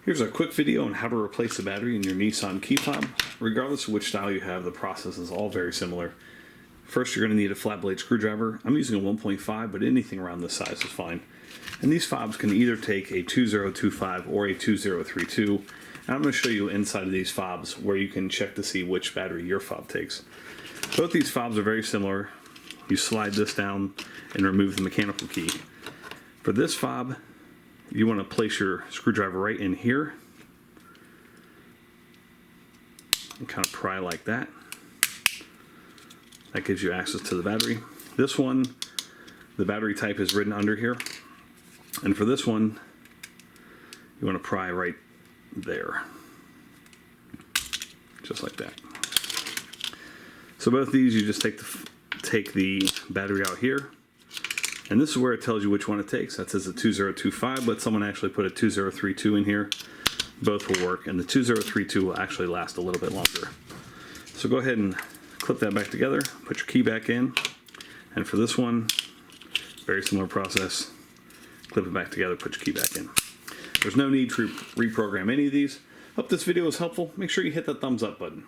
Here's a quick video on how to replace the battery in your Nissan key fob. Regardless of which style you have, the process is all very similar. First, you're going to need a flat blade screwdriver. I'm using a 1.5, but anything around this size is fine. And these fobs can either take a 2025 or a 2032. And I'm going to show you inside of these fobs where you can check to see which battery your fob takes. Both these fobs are very similar. You slide this down and remove the mechanical key. For this fob, you want to place your screwdriver right in here and kind of pry like that. That gives you access to the battery. This one, the battery type is written under here. And for this one, you want to pry right there. Just like that. So both these, you just take the battery out here. And this is where it tells you which one it takes. That says a 2025, but someone actually put a 2032 in here. Both will work, and the 2032 will actually last a little bit longer. So go ahead and clip that back together, put your key back in, and for this one, very similar process. Clip it back together, put your key back in. There's no need to reprogram any of these. Hope this video was helpful. Make sure you hit that thumbs up button.